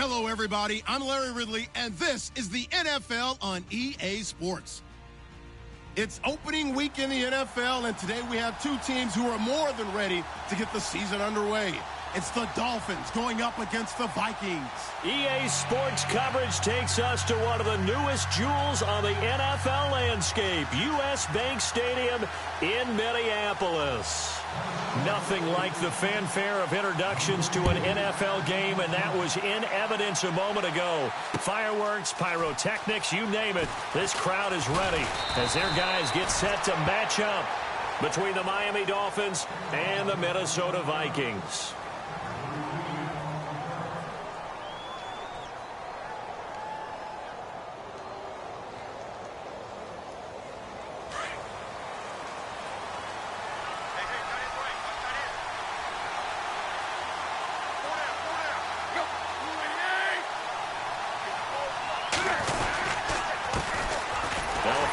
Hello, everybody. I'm Larry Ridley, and this is the NFL on EA Sports. It's opening week in the NFL, and today we have two teams who are more than ready to get the season underway. It's the Dolphins going up against the Vikings. EA Sports coverage takes us to one of the newest jewels on the NFL landscape, US Bank Stadium in Minneapolis. Nothing like the fanfare of introductions to an NFL game, and that was in evidence a moment ago. Fireworks, pyrotechnics, you name it. This crowd is ready as their guys get set to match up between the Miami Dolphins and the Minnesota Vikings.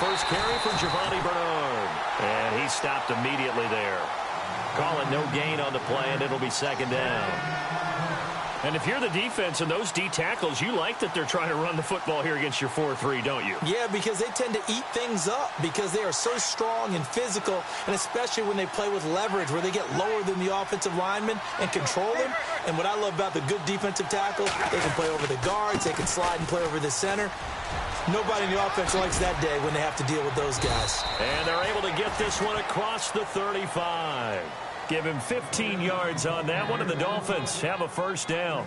First carry for Giovanni Bernard. And he stopped immediately there. Call it no gain on the play, and it'll be second down. And if you're the defense and those D tackles, you like that they're trying to run the football here against your 4-3, don't you? Yeah, because they tend to eat things up because they are so strong and physical, and especially when they play with leverage where they get lower than the offensive linemen and control them. And what I love about the good defensive tackles, they can play over the guards, they can slide and play over the center. Nobody in the offense likes that day when they have to deal with those guys. And they're able to get this one across the 35. Give him 15 yards on that one, and the Dolphins have a first down.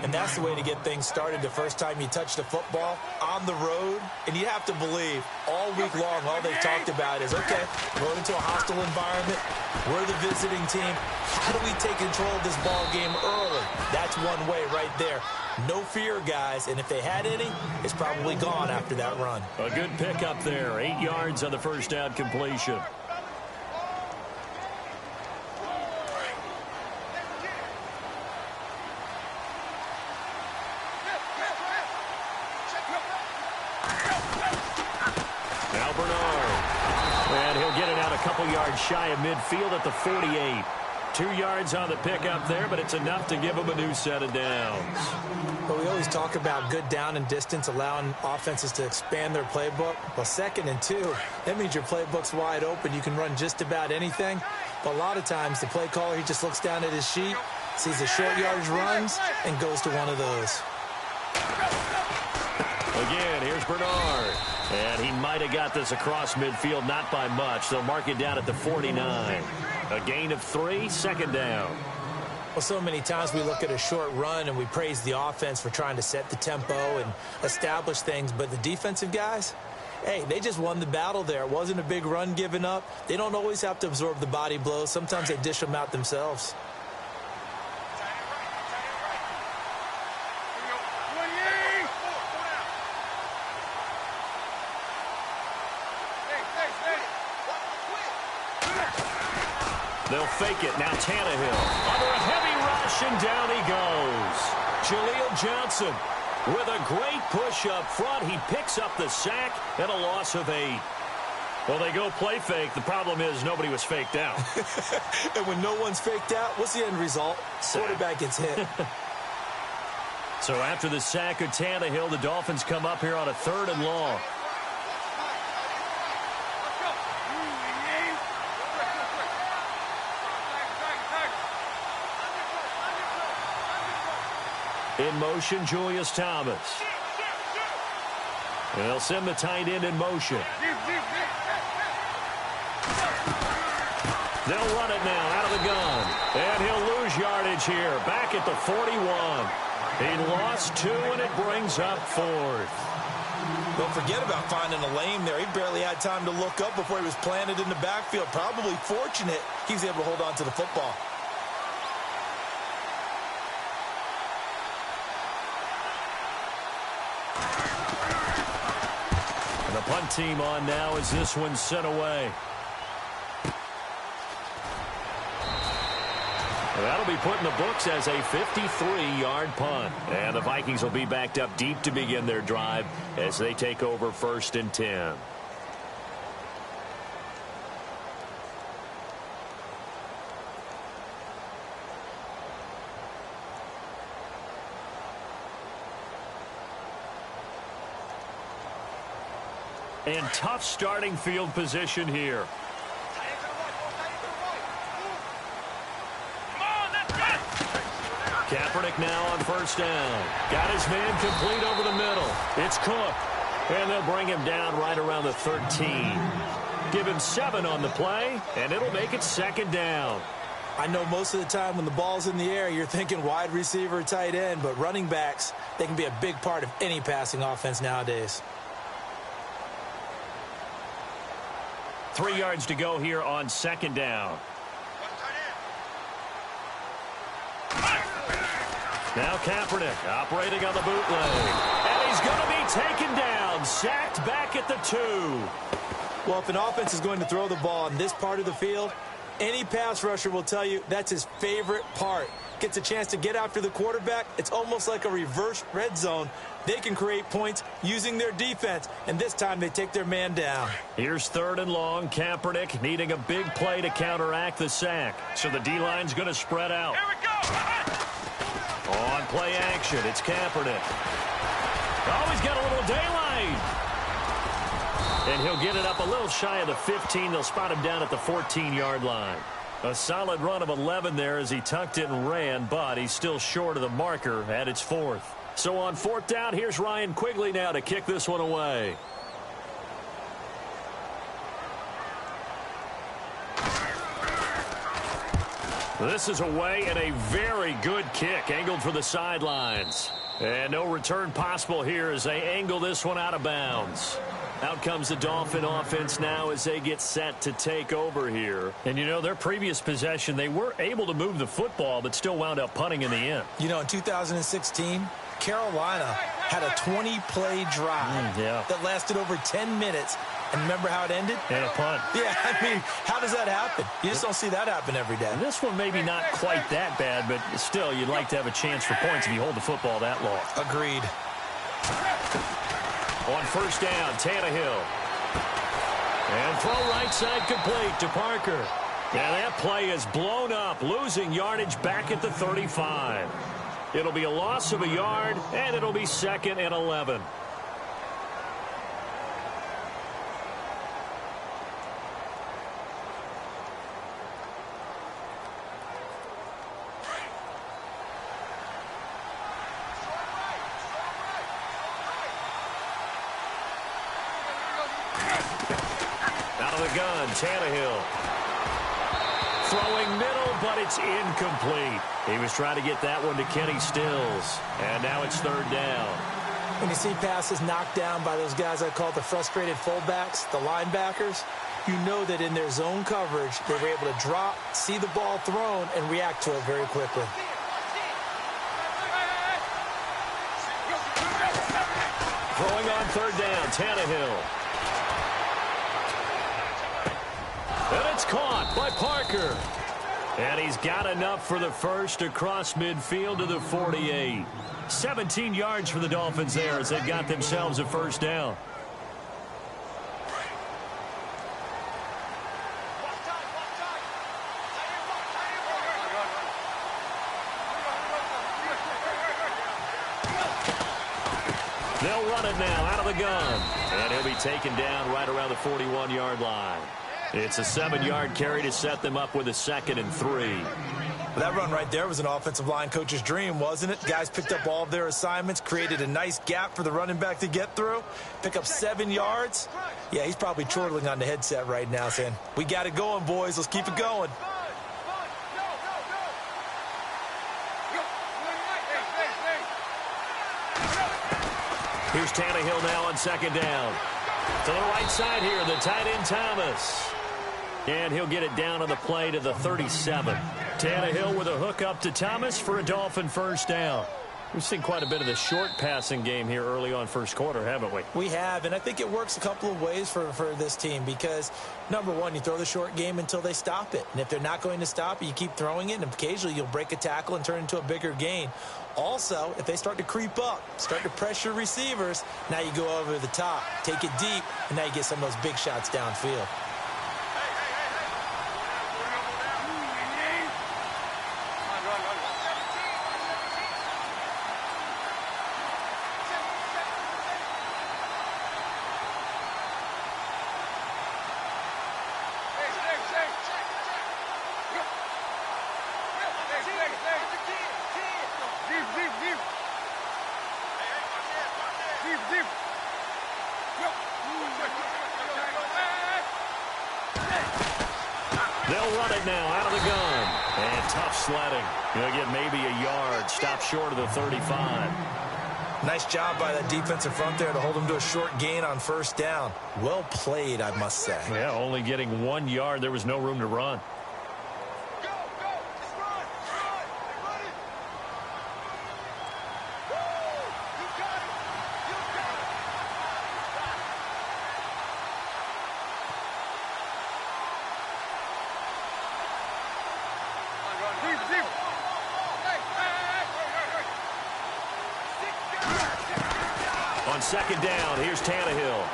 And that's the way to get things started the first time you touch the football on the road. And you have to believe all week long, all they've talked about is, okay, going into a hostile environment. We're the visiting team. How do we take control of this ball game early? That's one way right there. No fear, guys. And if they had any, it's probably gone after that run. A good pickup there. 8 yards on the first down completion. Now Bernard. And he'll get it out a couple yards shy of midfield at the 48. 2 yards on the pickup there, but it's enough to give him a new set of downs. But we always talk about good down and distance, allowing offenses to expand their playbook. Well, 2nd and 2, that means your playbook's wide open. You can run just about anything. But a lot of times, the play caller, he just looks down at his sheet, sees the short yardage runs, and goes to one of those. Again, here's Bernard. And he might have got this across midfield, not by much. They'll mark it down at the 49. A gain of 3, second down. Well, so many times we look at a short run and we praise the offense for trying to set the tempo and establish things. But the defensive guys, hey, they just won the battle there. It wasn't a big run given up. They don't always have to absorb the body blows. Sometimes they dish them out themselves. They'll fake it. Now Tannehill under a heavy rush, and down he goes. Jaleel Johnson with a great push up front. He picks up the sack and a loss of 8. Well, they go play fake. The problem is nobody was faked out. And when no one's faked out, what's the end result? Quarterback gets hit. So after the sack of Tannehill, the Dolphins come up here on a 3rd and long. In motion, Julius Thomas. And they'll send the tight end in motion. They'll run it now out of the gun. And he'll lose yardage here. Back at the 41. He lost 2, and it brings up 4th. Don't forget about finding a lane there. He barely had time to look up before he was planted in the backfield. Probably fortunate he was able to hold on to the football. And the punt team on now as this one's sent away. That'll be put in the books as a 53-yard punt. And the Vikings will be backed up deep to begin their drive as they take over 1st and 10. And tough starting field position here. Kaepernick now on first down. Got his man complete over the middle. It's Cook. And they'll bring him down right around the 13. Give him 7 on the play, and it'll make it second down. I know most of the time when the ball's in the air, you're thinking wide receiver, tight end, but running backs, they can be a big part of any passing offense nowadays. 3 yards to go here on second down. Now Kaepernick operating on the bootleg. And he's going to be taken down, sacked back at the 2. Well, if an offense is going to throw the ball in this part of the field, any pass rusher will tell you that's his favorite part. Gets a chance to get after the quarterback. It's almost like a reverse red zone. They can create points using their defense, and this time they take their man down. Here's 3rd and long. Kaepernick needing a big play to counteract the sack. So the D-line's going to spread out. Here we go. On play action, it's Kaepernick. Oh, he's got a little daylight. And he'll get it up a little shy of the 15. They'll spot him down at the 14-yard line. A solid run of 11 there as he tucked it and ran, but he's still short of the marker at its 4th. So on 4th down, here's Ryan Quigley now to kick this one away. This is away and a very good kick, angled for the sidelines. And no return possible here as they angle this one out of bounds. Out comes the Dolphin offense now as they get set to take over here. And, you know, their previous possession, they were able to move the football but still wound up punting in the end. You know, in 2016, Carolina had a 20-play drive that lasted over 10 minutes. And remember how it ended? And a punt. Yeah, I mean, how does that happen? You just don't see that happen every day. And this one maybe not quite that bad, but still, you'd like to have a chance for points if you hold the football that long. Agreed. On first down, Tannehill. And throw right side complete to Parker. And that play is blown up, losing yardage back at the 35. It'll be a loss of a yard, and it'll be 2nd and 11. Out of the gun, Tannehill. Throwing middle, but it's incomplete. He was trying to get that one to Kenny Stills. And now it's 3rd down. When you see passes knocked down by those guys I call the frustrated fullbacks, the linebackers, you know that in their zone coverage, they were able to drop, see the ball thrown, and react to it very quickly. Throwing on 3rd down, Tannehill. And it's caught by Parker. And he's got enough for the first across midfield to the 48. 17 yards for the Dolphins there as they've got themselves a first down. They'll run it now out of the gun. And he'll be taken down right around the 41-yard line. It's a 7-yard carry to set them up with a 2nd and 3. That run right there was an offensive line coach's dream, wasn't it? Guys picked up all of their assignments, created a nice gap for the running back to get through, pick up 7 yards. Yeah, he's probably chortling on the headset right now saying, we got it going, boys. Let's keep it going. Here's Tannehill now on 2nd down. To the right side here, the tight end Thomas. And he'll get it down on the play to the 37. Tannehill with a hook up to Thomas for a Dolphin first down. We've seen quite a bit of the short passing game here early on first quarter, haven't we? We have, and I think it works a couple of ways for this team because, number one, you throw the short game until they stop it. And if they're not going to stop it, you keep throwing it, and occasionally you'll break a tackle and turn into a bigger gain. Also, if they start to creep up, start to pressure receivers, now you go over the top, take it deep, and now you get some of those big shots downfield. They'll run it now out of the gun. And tough sledding. He'll get maybe a yard. Stop short of the 35. Nice job by that defensive front there to hold him to a short gain on first down. Well played, I must say. Yeah, only getting 1 yard. There was no room to run. On second down, here's Tannehill.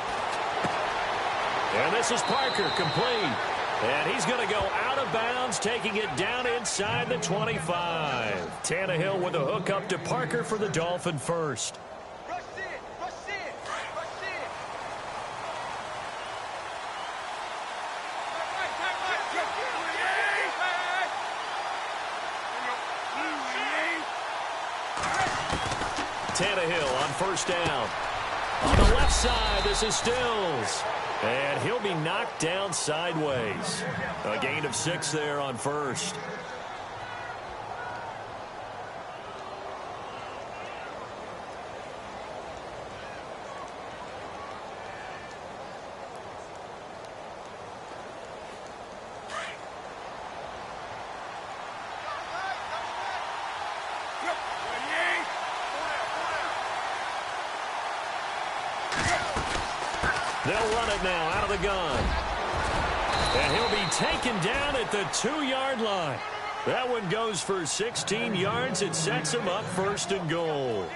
And this is Parker, complete. And he's going to go out of bounds, taking it down inside the 25. Tannehill with a hook up to Parker for the Dolphin first. Tannehill on first down. On the left side, this is Stills. And he'll be knocked down sideways. A gain of 6 there on first. They'll run it now out of the gun. And he'll be taken down at the 2-yard line. That one goes for 16 yards. It sets him up first and goal.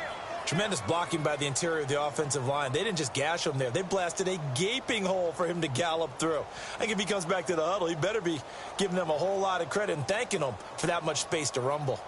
Tremendous blocking by the interior of the offensive line. They didn't just gash him there. They blasted a gaping hole for him to gallop through. I think if he comes back to the huddle, he better be giving them a whole lot of credit and thanking them for that much space to rumble.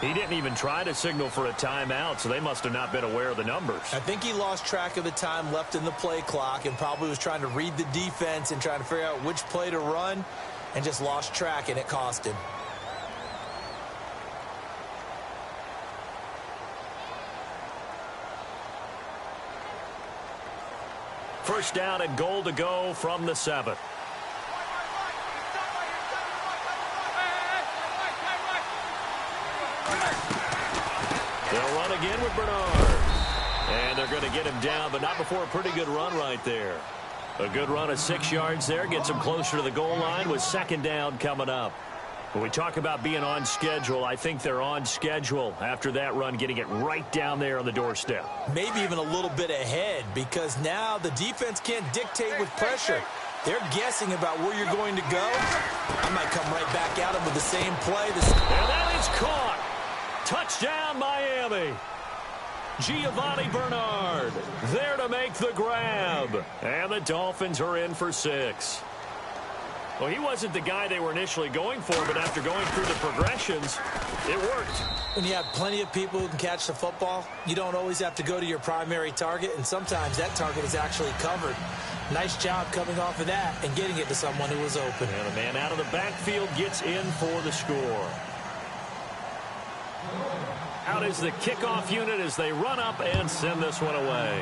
He didn't even try to signal for a timeout, so they must have not been aware of the numbers. I think he lost track of the time left in the play clock and probably was trying to read the defense and trying to figure out which play to run and just lost track, and it cost him. First down and goal to go from the 7. They'll run again with Bernard. And they're going to get him down, but not before a pretty good run right there. A good run of 6 yards there gets him closer to the goal line with second down coming up. When we talk about being on schedule, I think they're on schedule after that run, getting it right down there on the doorstep. Maybe even a little bit ahead, because now the defense can't dictate with pressure. They're guessing about where you're going to go. I might come right back at them with the same play. And that is caught. Touchdown, Miami. Giovanni Bernard there to make the grab. And the Dolphins are in for 6. Well, he wasn't the guy they were initially going for, but after going through the progressions, it worked. When you have plenty of people who can catch the football, you don't always have to go to your primary target, and sometimes that target is actually covered. Nice job coming off of that and getting it to someone who was open. And the man out of the backfield gets in for the score. Out is the kickoff unit as they run up and send this one away.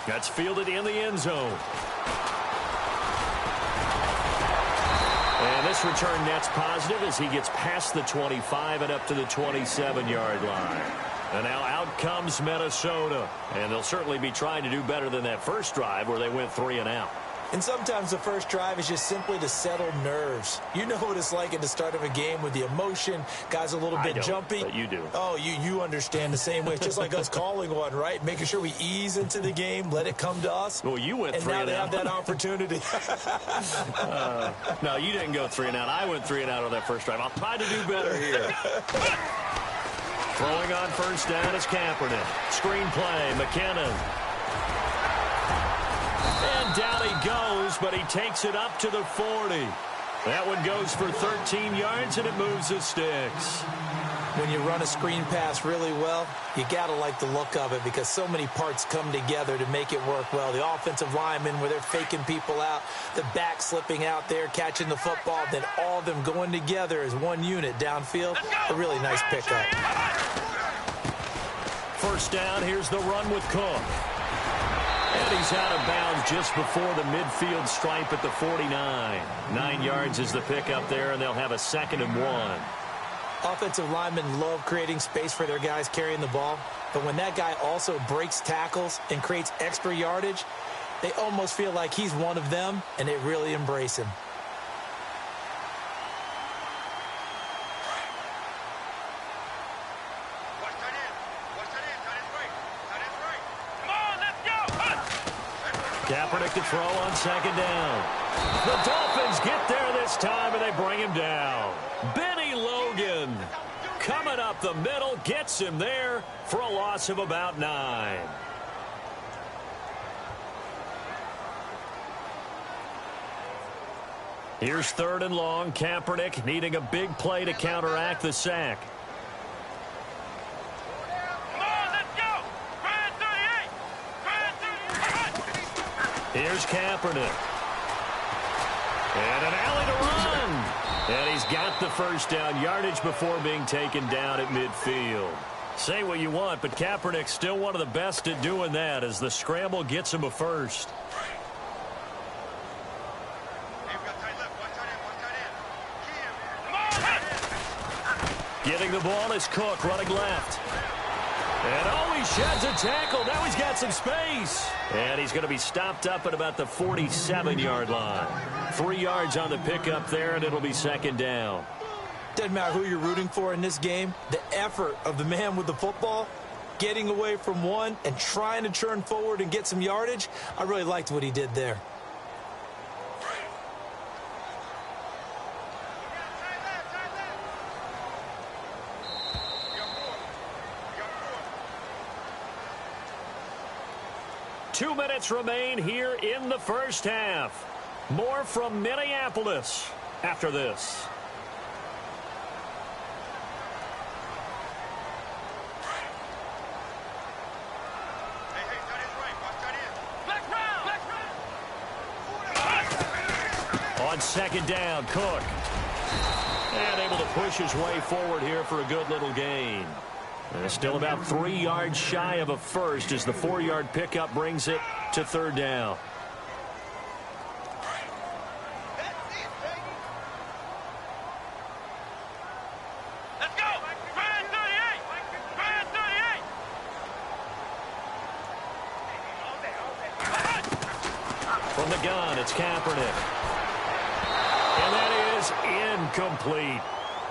That's fielded in the end zone. And this return net's positive as he gets past the 25 and up to the 27-yard line. And now out comes Minnesota. And they'll certainly be trying to do better than that first drive where they went 3 and out. And sometimes the first drive is just simply to settle nerves. You know what it's like at the start of a game with the emotion. Guys a little bit jumpy. But you do. Oh, you understand the same way. It's just like us calling one, right? Making sure we ease into the game, let it come to us. Well, you went 3 and out. And now they out. have that opportunity. No, you didn't go 3 and out. I went 3 and out on that first drive. I'll try to do better here. Throwing on first down is Kaepernick. Screen play, McKinnon. And down he goes, but he takes it up to the 40. That one goes for 13 yards, and it moves the sticks. When you run a screen pass really well, you got to like the look of it because so many parts come together to make it work well. The offensive linemen where they're faking people out, the back slipping out there, catching the football, then all of them going together as one unit downfield. A really nice pickup. First down, here's the run with Cook. And he's out of bounds just before the midfield stripe at the 49. 9 yards is the pickup there, and they'll have a 2nd and 1. Offensive linemen love creating space for their guys carrying the ball, but when that guy also breaks tackles and creates extra yardage, they almost feel like he's one of them, and they really embrace him. Kaepernick to throw on 2nd down. The Dolphins get there this time, and they bring him down. Benny Logan coming up the middle, gets him there for a loss of about 9. Here's 3rd and long. Kaepernick needing a big play to counteract the sack. Here's Kaepernick. And an alley to run. And he's got the first down yardage before being taken down at midfield. Say what you want, but Kaepernick's still one of the best at doing that as the scramble gets him a first. Getting the ball is Cook running left. And oh, he sheds a tackle. Now he's got some space. And he's going to be stopped up at about the 47-yard line. 3 yards on the pickup there, and it'll be 2nd down. Doesn't matter who you're rooting for in this game. The effort of the man with the football, getting away from one and trying to turn forward and get some yardage, I really liked what he did there. Two minutes remain here in the first half. More from Minneapolis after this. On 2nd down, Cook. And able to push his way forward here for a good little gain. And still about 3 yards shy of a first as the 4-yard pickup brings it to 3rd down. Let's go! Ryan 38! Ryan 38! From the gun, it's Kaepernick. And that is incomplete.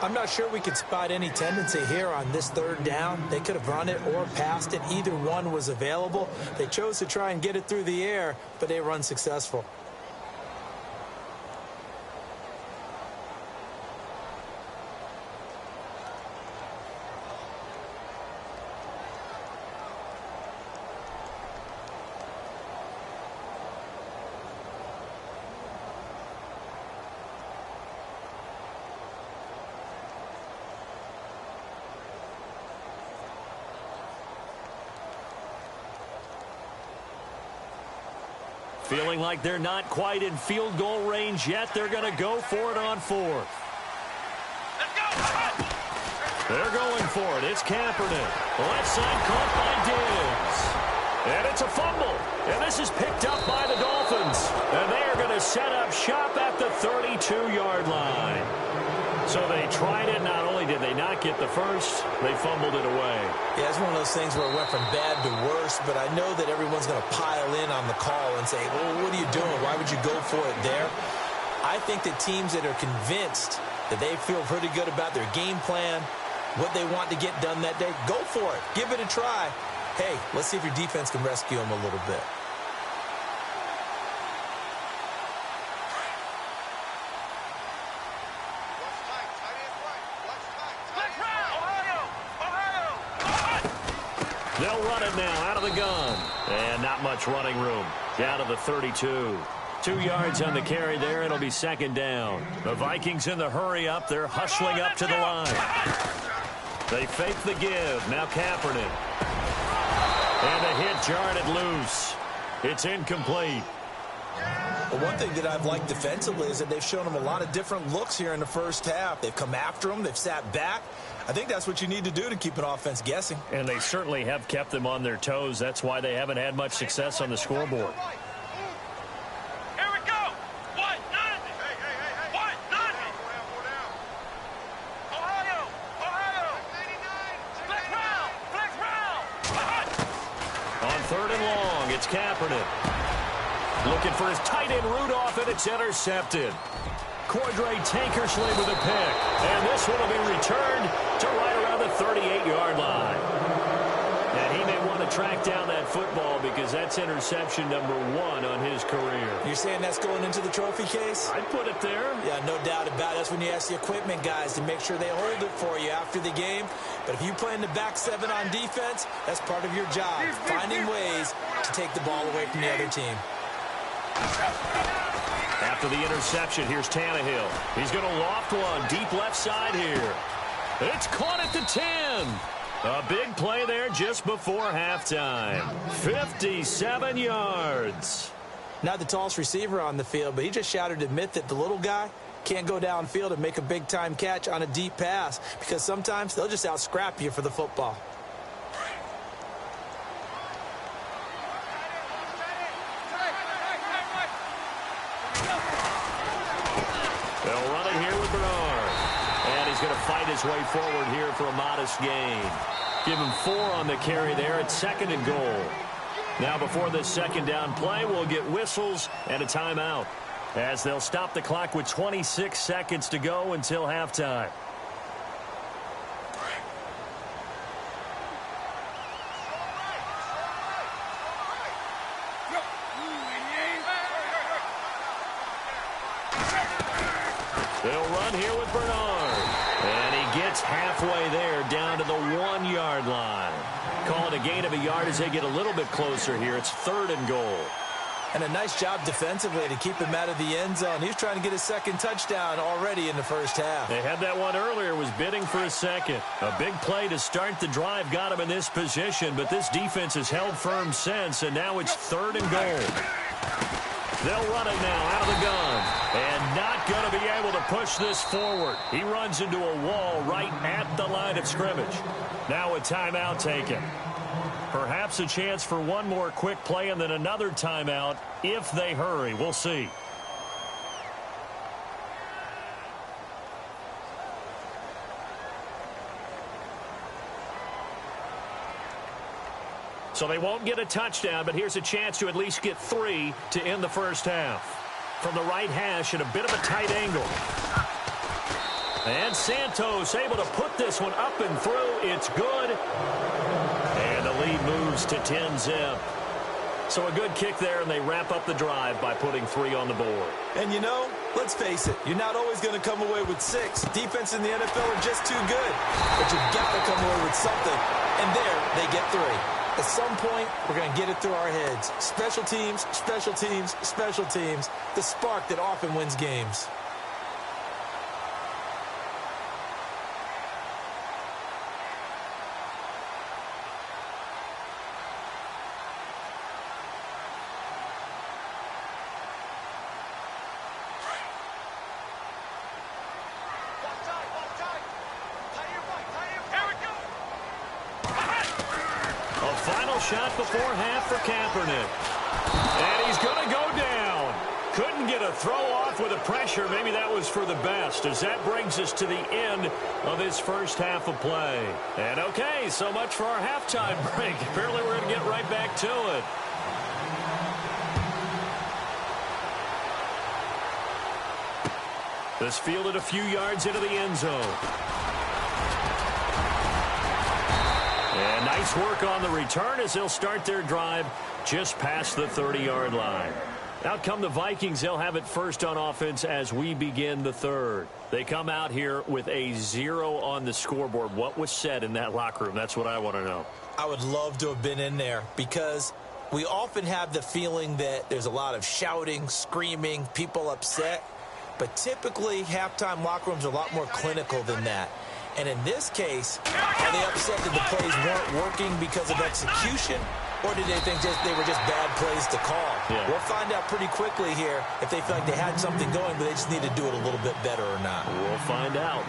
I'm not sure we could spot any tendency here on this 3rd down. They could have run it or passed it. Either one was available. They chose to try and get it through the air, but they were unsuccessful. Feeling like they're not quite in field goal range yet. They're going to go for it on 4th. They're going for it. It's Kaepernick. Left side caught by Diggs. And it's a fumble. And this is picked up by the Dolphins. And they are going to set up shop at the 32-yard line. So they tried it. Not only did they not get the first, they fumbled it away. Yeah, it's one of those things where it went from bad to worse, but I know that everyone's going to pile in on the call and say, well, what are you doing? Why would you go for it there? I think that teams that are convinced that they feel pretty good about their game plan, what they want to get done that day, go for it. Give it a try. Hey, let's see if your defense can rescue them a little bit. They'll run it now out of the gun. And not much running room. Down to the 32. 2 yards on the carry there. It'll be second down. The Vikings in the hurry up. They're hustling up to the line. They fake the give. Now Kaepernick. And a hit jarred it loose. It's incomplete. Well, one thing that I've liked defensively is that they've shown them a lot of different looks here in the first half. They've come after them. They've sat back. I think that's what you need to do to keep an offense guessing. And they certainly have kept them on their toes. That's why they haven't had much success on the scoreboard. Here we go. 1-0. Hey. 1-0. Ohio. Flex round. On 3rd and long, it's Kaepernick. Looking for his tight end Rudolph, and it's intercepted. Cordray Tankersley with a pick. And this one will be returned to right around the 38-yard line. And he may want to track down that football because that's interception number 1 on his career. You're saying that's going into the trophy case? I'd put it there. Yeah, no doubt about it. That's when you ask the equipment guys to make sure they hold it for you after the game. But if you play in the back 7 on defense, that's part of your job, finding ways to take the ball away from the other team. After the interception, here's Tannehill. He's going to loft one deep left side here. It's caught at the 10. A big play there just before halftime. 57 yards. Not the tallest receiver on the field, but he just shouted to admit that the little guy can't go downfield and make a big-time catch on a deep pass because sometimes they'll just out-scrap you for the football. They'll run it here with Bernard. And he's going to fight his way forward here for a modest gain. Give him 4 on the carry there at 2nd and goal. Now before this second down play, we'll get whistles and a timeout as they'll stop the clock with 26 seconds to go until halftime. They'll run here with Bernard. And he gets halfway there down to the 1-yard line. Call it a gain of a yard as they get a little bit closer here. It's 3rd and goal. And a nice job defensively to keep him out of the end zone. He's trying to get his 2nd touchdown already in the first half. They had that one earlier, was bidding for a 2nd. A big play to start the drive got him in this position, but this defense has held firm since, and now it's 3rd and goal. They'll run it now out of the gun. And not going to be able to push this forward. He runs into a wall right at the line of scrimmage. Now a timeout taken. Perhaps a chance for one more quick play and then another timeout if they hurry. We'll see. So they won't get a touchdown, but here's a chance to at least get 3 to end the first half. From the right hash at a bit of a tight angle. And Santos able to put this one up and through. It's good. And the lead moves to 10-zip. So a good kick there, and they wrap up the drive by putting 3 on the board. And, you know, let's face it, you're not always going to come away with 6. Defense in the NFL are just too good. But you've got to come away with something. And there, they get 3. At some point, we're going to get it through our heads. Special teams, special teams, special teams. The spark that often wins games. Shot before half for Kaepernick. And he's going to go down. Couldn't get a throw off with the pressure. Maybe that was for the best, as that brings us to the end of this first half of play. And okay, so much for our halftime break. Apparently we're going to get right back to it. This fielded a few yards into the end zone. And nice work on the return as they'll start their drive just past the 30-yard line. Out come the Vikings. They'll have it first on offense as we begin the third. They come out here with a 0 on the scoreboard. What was said in that locker room? That's what I want to know. I would love to have been in there because We often have the feeling that there's a lot of shouting, screaming, people upset. But typically, halftime locker rooms are a lot more clinical than that. And in this case, are they upset that the plays weren't working because of execution? Or did they think they were just bad plays to call? Yeah. We'll find out pretty quickly here if they feel like they had something going, but they just need to do it a little bit better or not. We'll find out.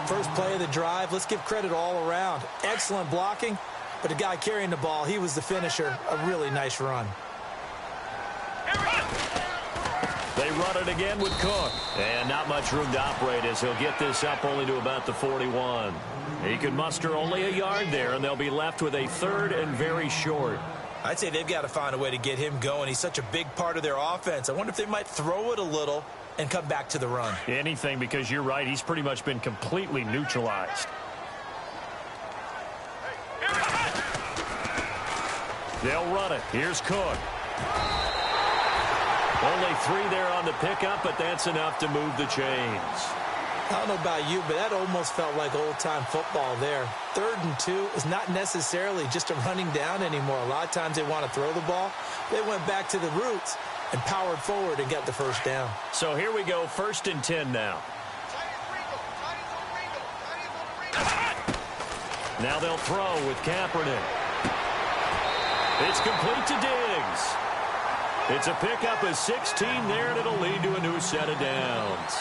First play of the drive, let's give credit all around. Excellent blocking, but the guy carrying the ball, he was the finisher. A really nice run. They run it again with Cook. And not much room to operate as he'll get this up only to about the 41. He can muster only a yard there, and they'll be left with a third and very short. I'd say they've got to find a way to get him going. He's such a big part of their offense. I wonder if they might throw it a little and come back to the run. Anything, because you're right. He's pretty much been completely neutralized. They'll run it. Here's Cook. Only 3 there on the pickup, but that's enough to move the chains. I don't know about you, but that almost felt like old-time football there. 3rd and 2 is not necessarily just a running down anymore. A lot of times they want to throw the ball. They went back to the roots and powered forward and got the first down. So here we go, 1st and 10 now. Now they'll throw with Kaepernick. It's complete to Diggs. It's a pickup of 16 there, and it'll lead to a new set of downs.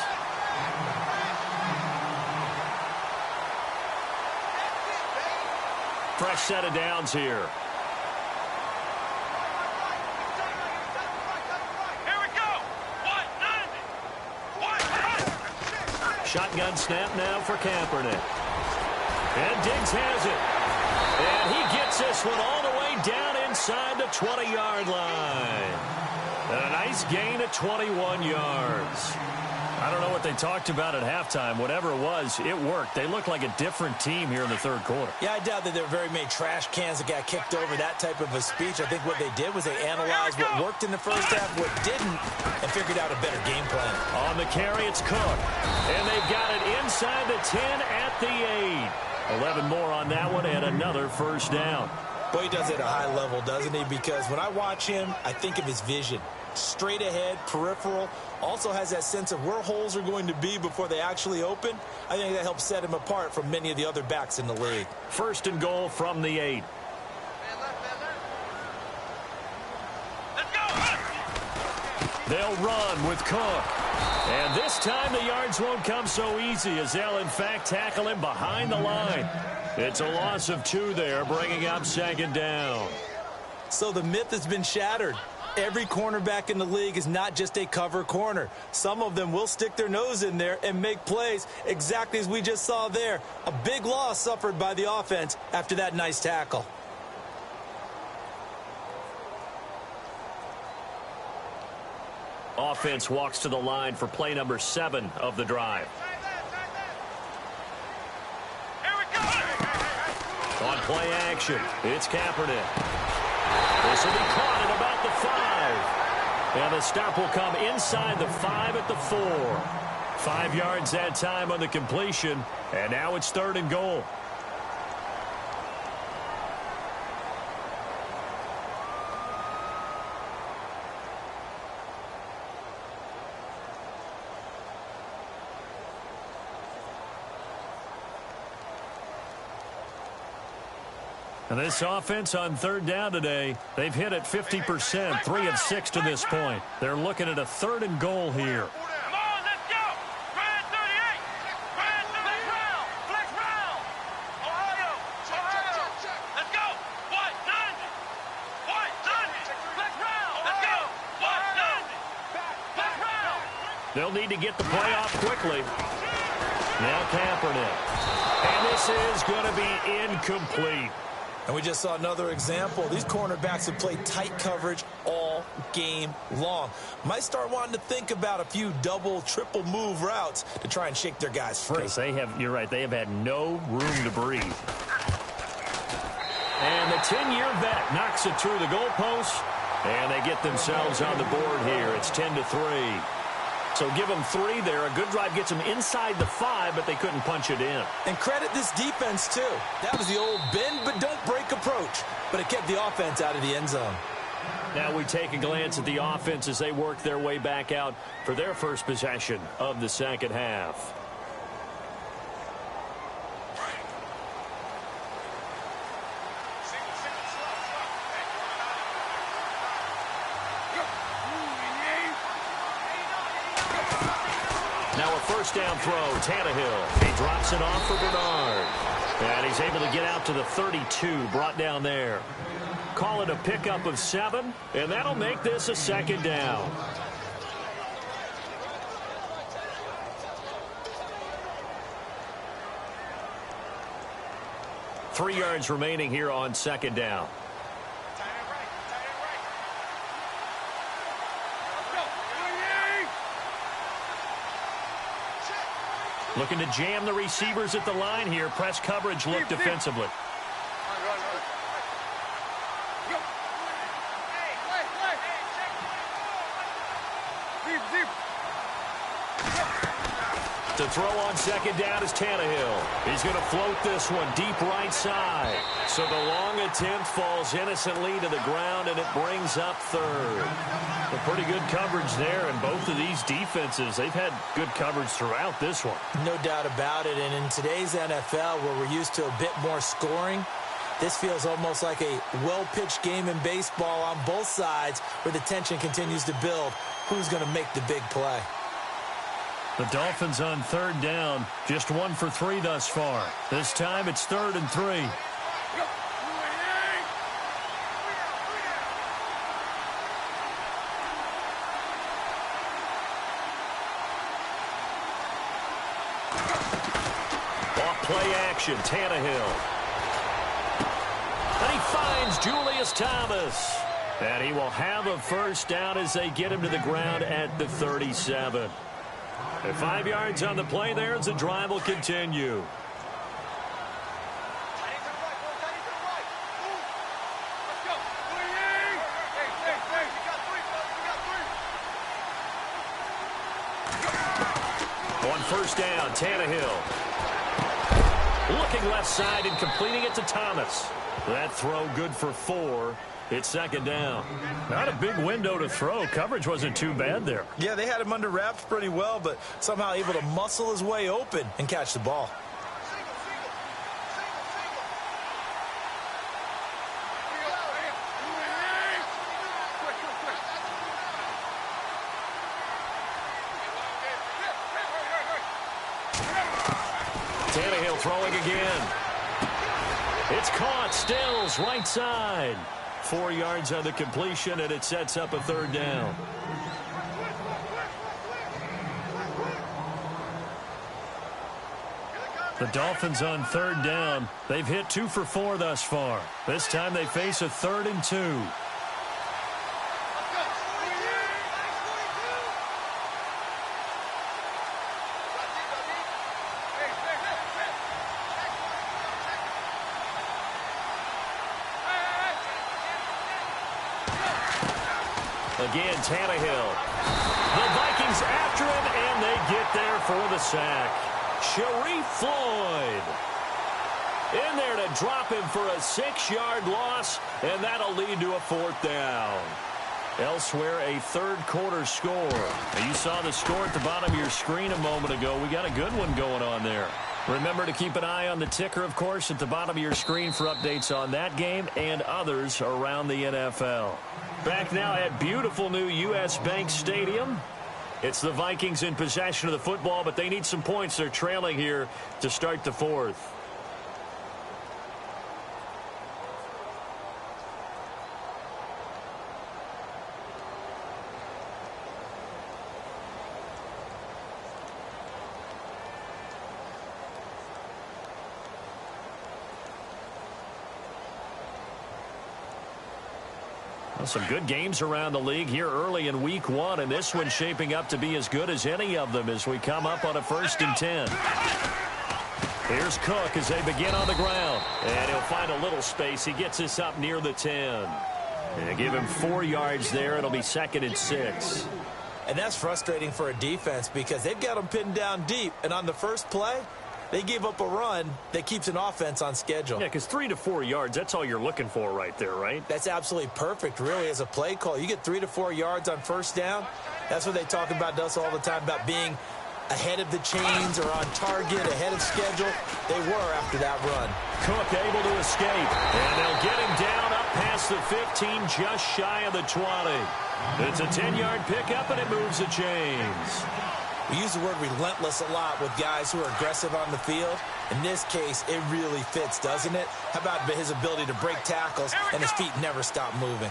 Fresh set of downs here. Here we go. Shotgun snap now for Kaepernick. And Diggs has it. And he gets this one all the way down inside the 20-yard line. And a nice gain of 21 yards. I don't know what they talked about at halftime. Whatever it was, it worked. They look like a different team here in the 3rd quarter. Yeah, I doubt that there were very many trash cans that got kicked over, that type of a speech. I think what they did was they analyzed what worked in the first half, what didn't, and figured out a better game plan. On the carry, it's Cook. And they've got it inside the 10 at the 8. 11 more on that one and another first down. Boy, he does it at a high level, doesn't he? Because when I watch him, I think of his vision. Straight ahead, peripheral, also has that sense of where holes are going to be before they actually open. I think that helps set him apart from many of the other backs in the league. 1st and goal from the 8. Let's go. They'll run with Cook. And this time the yards won't come so easy as they'll, in fact, tackle him behind the line. It's a loss of 2 there, bringing up 2nd down. So the myth has been shattered. Every cornerback in the league is not just a cover corner. Some of them will stick their nose in there and make plays exactly as we just saw there. A big loss suffered by the offense after that nice tackle. Offense walks to the line for play number 7 of the drive. Here we go. On play action, it's Kaepernick. This will be caught at about the 5. And the stop will come inside the 5 at the 4. 5 yards that time on the completion. And now it's 3rd and goal. And this offense on 3rd down today, they've hit it 50%, 3 of 6 to this point. They're looking at a 3rd and goal here. Come on, let's go. Grand 38. Grand flex round. Flex round. Ohio. Let's go. What? 90. What? 90. Flex round. Let's go. What? 90. Flex round. They'll need to get the play off quickly. Now Kaepernick. And this is going to be incomplete. And we just saw another example. These cornerbacks have played tight coverage all game long. Might start wanting to think about a few double, triple move routes to try and shake their guys free. Because you're right, they have had no room to breathe. And the 10-year vet knocks it through the goalpost. And they get themselves on the board here. It's 10-3. So give them 3 there. A good drive gets them inside the 5, but they couldn't punch it in. And credit this defense, too. That was the old bend but don't break approach. But it kept the offense out of the end zone. Now we take a glance at the offense as they work their way back out for their first possession of the second half. Now a first down throw, Tannehill. He drops it off for Bernard. And he's able to get out to the 32, brought down there. Call it a pickup of 7, and that'll make this a second down. Three yards remaining here on second down. Looking to jam the receivers at the line here. Press coverage look defensively. To throw on second down is Tannehill. He's going to float this one deep right side. So the long attempt falls innocently to the ground, and it brings up third. A pretty good coverage there, and both of these defenses, they've had good coverage throughout this one. No doubt about it, and in today's NFL, where we're used to a bit more scoring, this feels almost like a well-pitched game in baseball on both sides where the tension continues to build. Who's going to make the big play? The Dolphins on third down, just 1 for 3 thus far. This time it's 3rd and 3. Off play action, Tannehill. And he finds Julius Thomas. And he will have a first down as they get him to the ground at the 37. And 5 yards on the play there as the drive will continue. On first down, Tannehill. Looking left side and completing it to Thomas. That throw good for 4. It's second down. Not a big window to throw. Coverage wasn't too bad there. Yeah, they had him under wraps pretty well, but somehow able to muscle his way open and catch the ball. Tannehill throwing again. It's caught. Stills right side. 4 yards on the completion, and it sets up a third down. The Dolphins on third down. They've hit 2 for 4 thus far. This time they face a 3rd and 2. Again, Tannehill. The Vikings after him, and they get there for the sack. Sharif Floyd in there to drop him for a 6-yard loss, and that'll lead to a 4th down. Elsewhere, a third-quarter score. Now, you saw the score at the bottom of your screen a moment ago. We got a good one going on there. Remember to keep an eye on the ticker, of course, at the bottom of your screen for updates on that game and others around the NFL. Back now at beautiful new U.S. Bank Stadium. It's the Vikings in possession of the football, but they need some points. They're trailing here to start the 4th. Some good games around the league here early in week 1, and this one's shaping up to be as good as any of them as we come up on a 1st and 10. Here's Cook as they begin on the ground, and he'll find a little space. He gets us up near the 10. And give him 4 yards there. It'll be 2nd and 6. And that's frustrating for a defense because they've got them pinned down deep, and on the first play, They gave up a run that keeps an offense on schedule. Yeah, because 3 to 4 yards, that's all you're looking for right there, right? That's absolutely perfect, really, as a play call. You get 3 to 4 yards on first down. That's what they talk about to us all the time, about being ahead of the chains or on target, ahead of schedule. They were after that run. Cook able to escape, and they'll get him down up past the 15, just shy of the 20. It's a 10-yard pickup, and it moves the chains. We use the word relentless a lot with guys who are aggressive on the field. In this case, it really fits, doesn't it? How about his ability to break tackles and his feet never stop moving?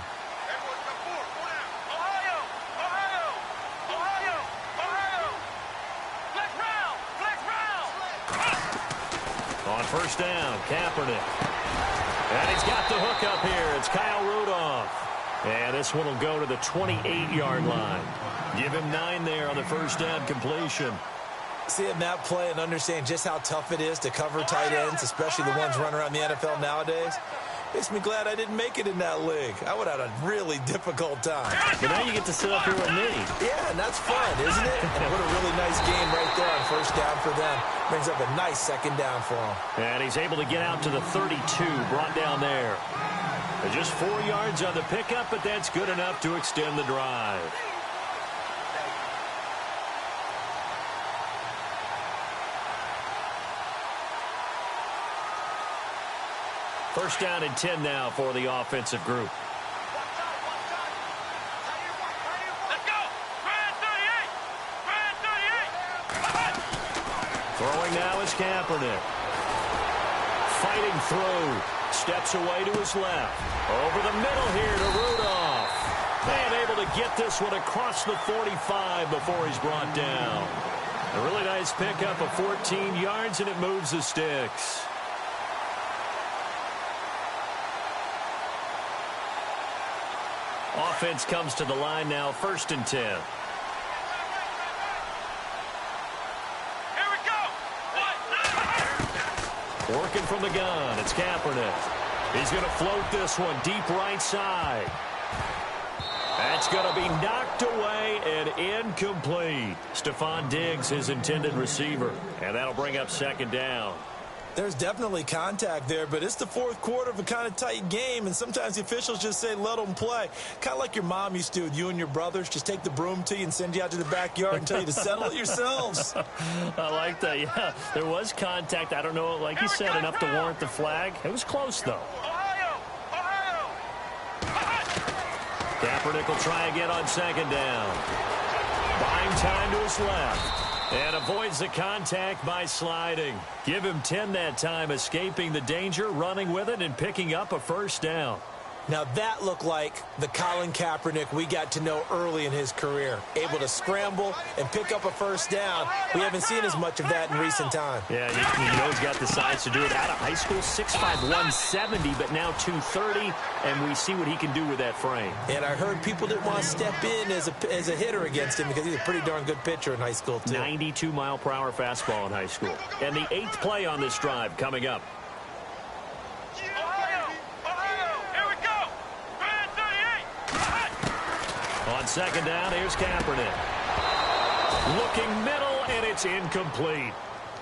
On first down, Kaepernick. And he's got the hook up here. It's Kyle Rudolph. And this one will go to the 28-yard line. Give him 9 there on the first down completion. Seeing that play and understand just how tough it is to cover tight ends, especially the ones running around the NFL nowadays, makes me glad I didn't make it in that league. I would have had a really difficult time. But now you get to sit up here with me. Yeah, and that's fun, isn't it? And what a really nice game right there on first down for them. Brings up a nice second down for him. And he's able to get out to the 32, brought down there. Just 4 yards on the pickup, but that's good enough to extend the drive. First down and 10 now for the offensive group. Let's go! Grand 38! Throwing now is Kaepernick. Fighting through. Steps away to his left. Over the middle here to Rudolph. And able to get this one across the 45 before he's brought down. A really nice pickup of 14 yards, and it moves the sticks. Offense comes to the line now, first and 10. Here we go! Working from the gun, it's Kaepernick. He's going to float this one deep right side. That's going to be knocked away and incomplete. Stephon Diggs, his intended receiver. And that'll bring up second down. There's definitely contact there, but it's the fourth quarter of a kind of tight game, and sometimes the officials just say, let them play. Kind of like your mom used to with you and your brothers. Just take the broom to you and send you out to the backyard and tell you to settle it yourselves. I like that, yeah. There was contact. I don't know, like you said, enough to warrant the flag. It was close, though. Kaepernick will try again on second down. Buying time to his left. And avoids the contact by sliding. Give him 10 that time, escaping the danger, running with it, and picking up a first down. Now that looked like the Colin Kaepernick we got to know early in his career. Able to scramble and pick up a first down. We haven't seen as much of that in recent time. Yeah, you know he's got the size to do it. Out of high school, 6'5", 170, but now 230, and we see what he can do with that frame. And I heard people didn't want to step in as a hitter against him because he's a pretty darn good pitcher in high school, too. 92-mile-per-hour fastball in high school. And the 8th play on this drive coming up. On second down, here's Kaepernick. Looking middle, and it's incomplete.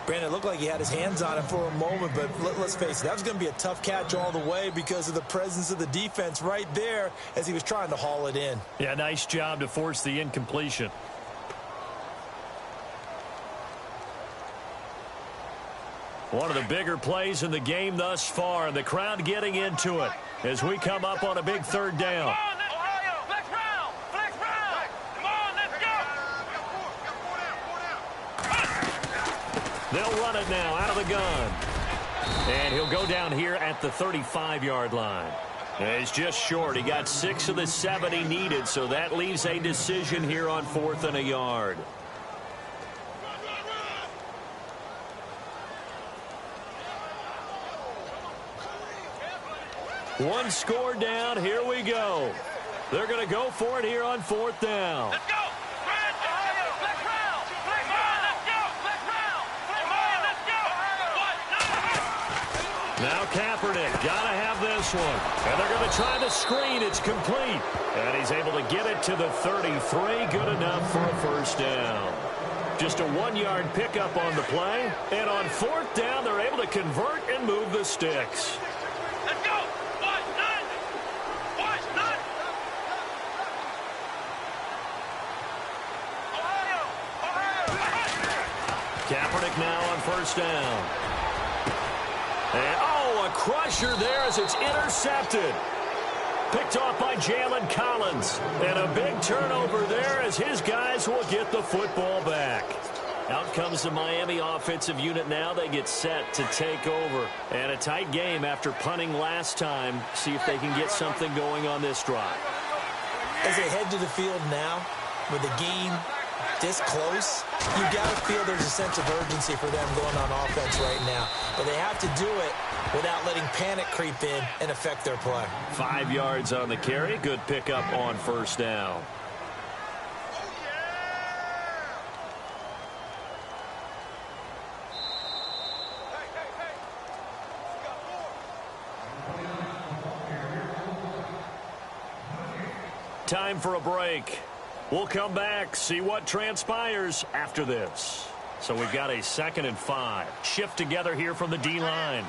Brandon, it looked like he had his hands on it for a moment, but let's face it, that was going to be a tough catch all the way because of the presence of the defense right there as he was trying to haul it in. Yeah, nice job to force the incompletion. One of the bigger plays in the game thus far, and the crowd getting into it as we come up on a big third down. They'll run it now out of the gun. And he'll go down here at the 35-yard line. He's just short. He got 6 of the 7 he needed, so that leaves a decision here on 4th and a yard. One score down. Here we go. They're going to go for it here on 4th down. Let's go! Now Kaepernick, gotta have this one. And they're going to try the screen. It's complete. And he's able to get it to the 33. Good enough for a first down. Just a 1-yard pickup on the play. And on 4th down, they're able to convert and move the sticks. Let's go. What? None. What? None. Ohio. Kaepernick now on 1st down. And, a crusher there as it's intercepted. Picked off by Jalen Collins. And a big turnover there as his guys will get the football back. Out comes the Miami offensive unit now. They get set to take over. And a tight game after punting last time. See if they can get something going on this drive. As they head to the field now, with the game this close, you got to feel there's a sense of urgency for them going on offense right now. But they have to do it without letting panic creep in and affect their play. 5 yards on the carry. Good pickup on 1st down. Time for a break. We'll come back, see what transpires after this. So we've got a 2nd and 5. Shift together here from the D-line.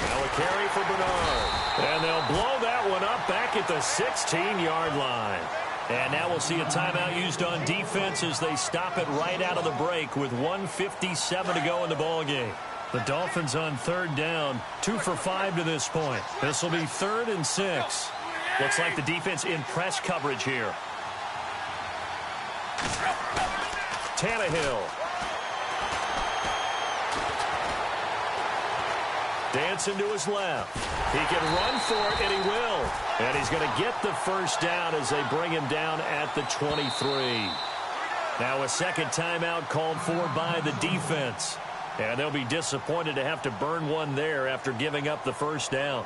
Now a carry for Bernard. And they'll blow that one up back at the 16-yard line. And now we'll see a timeout used on defense as they stop it right out of the break with 1:57 to go in the ballgame. The Dolphins on 3rd down, 2 for 5 to this point. This will be 3rd and 6. Looks like the defense in press coverage here. Tannehill. Dancing to his left. He can run for it, and he will. And he's going to get the 1st down as they bring him down at the 23. Now a 2nd timeout called for by the defense. And they'll be disappointed to have to burn one there after giving up the 1st down.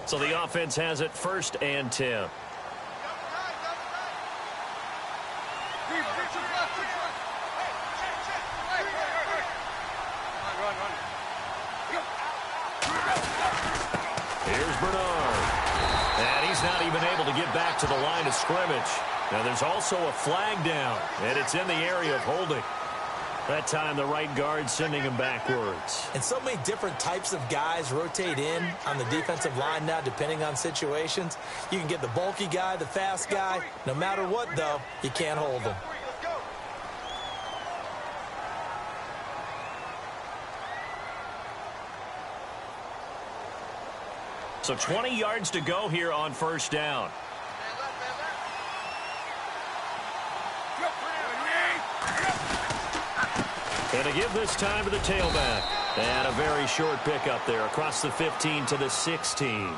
So the offense has it 1st and 10. Here's Bernard. And he's not even able to get back to the line of scrimmage. Now there's also a flag down, and it's in the area of holding. That time the right guard sending him backwards. And so many different types of guys rotate in on the defensive line now depending on situations. You can get the bulky guy, the fast guy. No matter what, though, you can't hold them. So 20 yards to go here on 1st down. And to give this time to the tailback. And a very short pickup there across the 15 to the 16.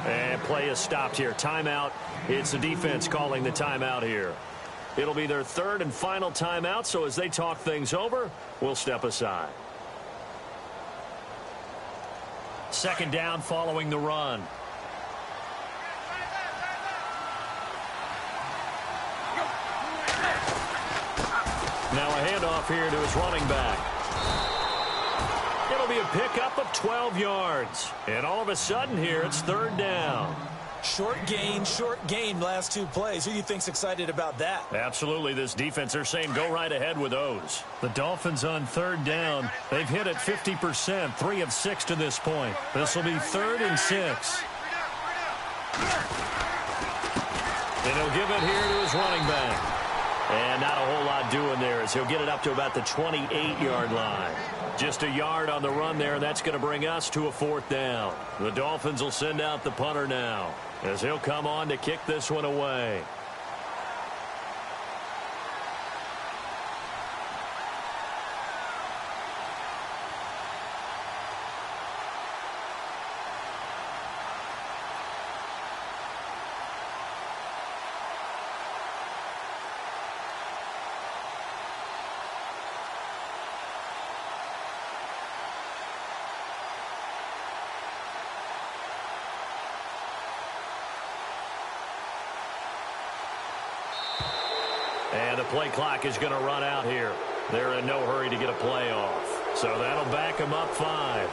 And play is stopped here. Timeout. It's the defense calling the timeout here. It'll be their 3rd and final timeout, so as they talk things over, we'll step aside. 2nd down following the run. Now a handoff here to his running back. It'll be a pickup of 12 yards. And all of a sudden here, it's 3rd down. Short gain last 2 plays. Who do you think's excited about that? Absolutely, this defense, they're saying go right ahead with those. The Dolphins on 3rd down. They've hit it 50%, 3 of 6 to this point. This will be 3rd and 6. And he'll give it here to his running back. And not a whole lot doing there as he'll get it up to about the 28-yard line. Just a yard on the run there, and that's going to bring us to a 4th down. The Dolphins will send out the punter now as he'll come on to kick this one away. And the play clock is going to run out here. They're in no hurry to get a play off. So that'll back them up 5.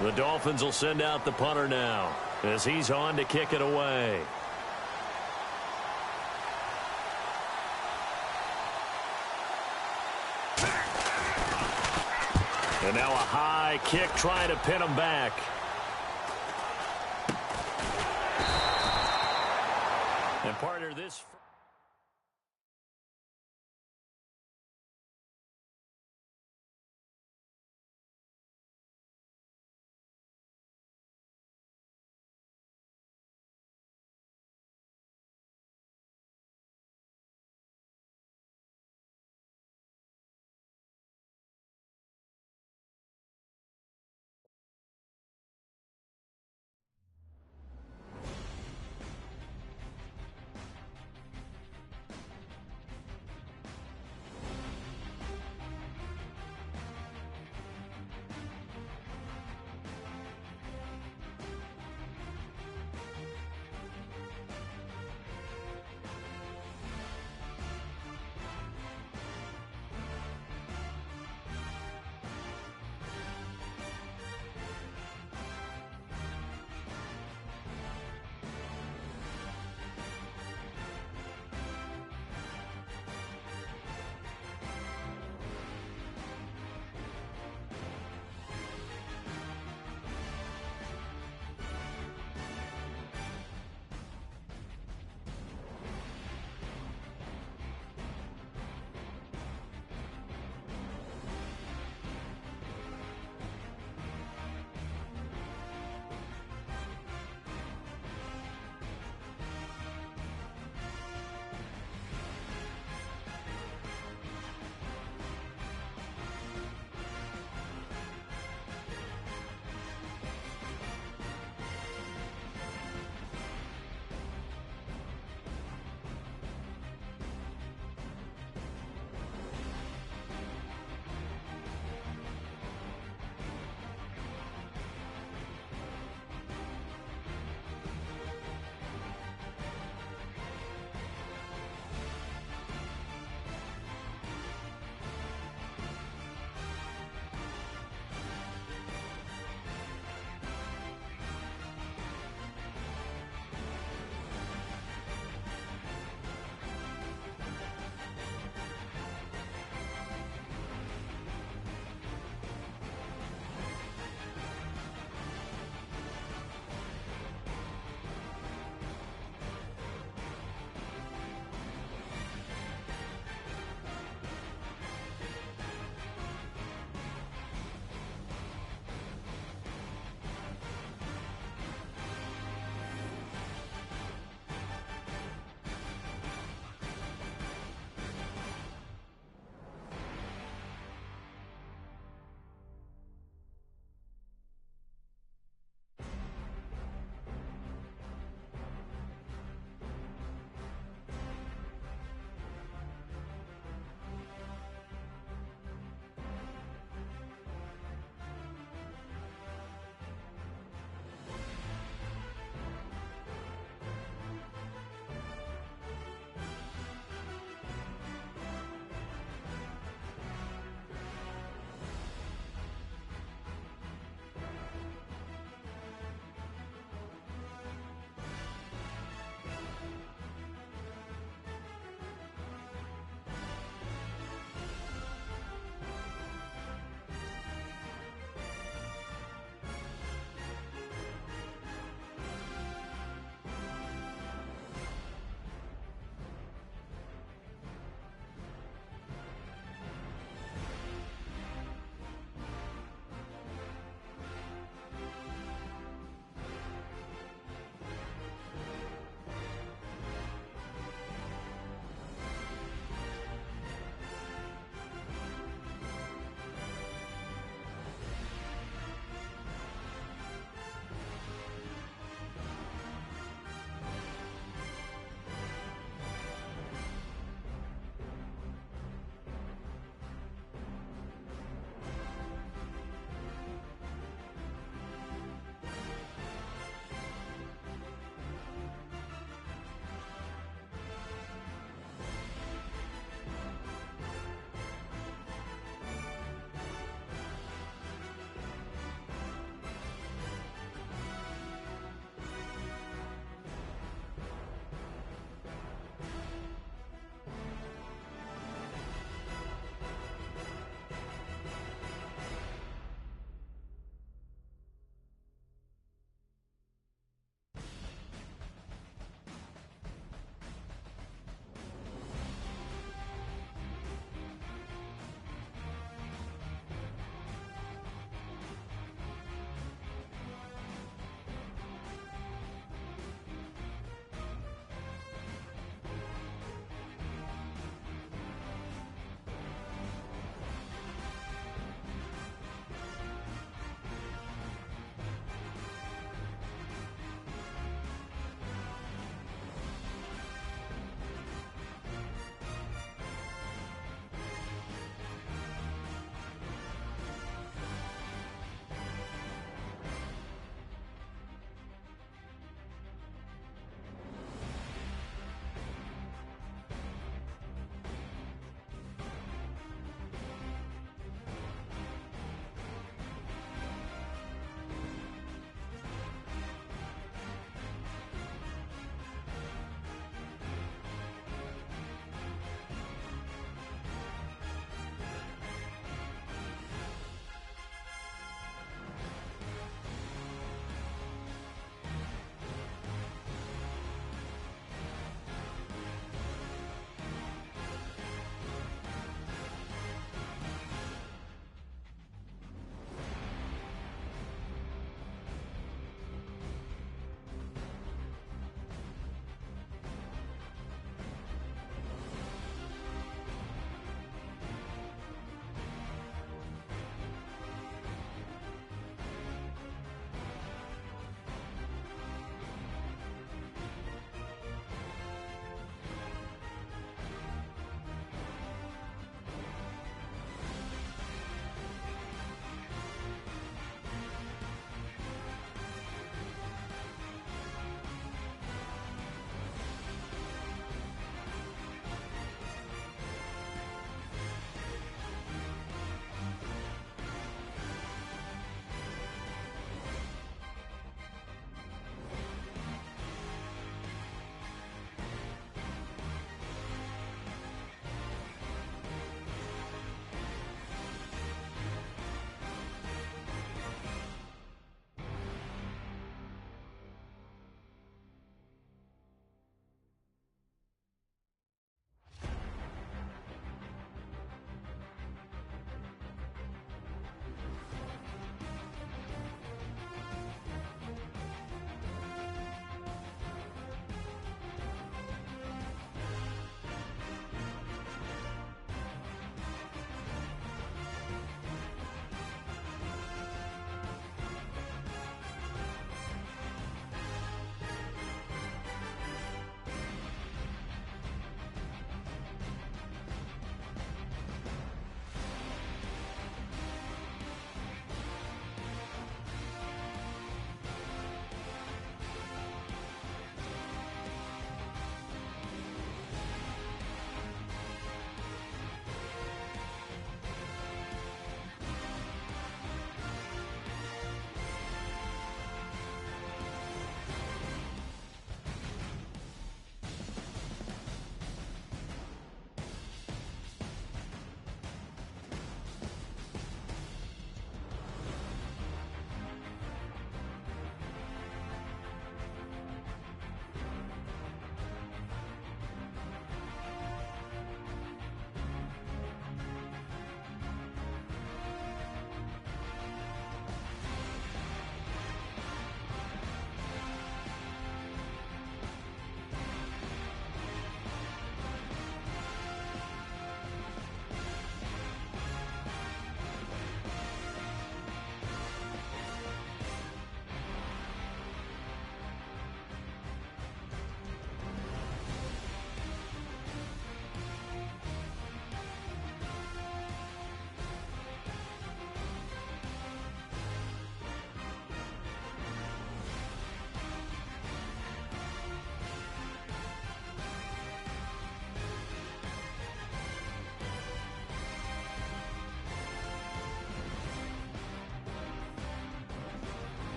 The Dolphins will send out the punter now as he's on to kick it away. And now a high kick trying to pin him back. And partner, this...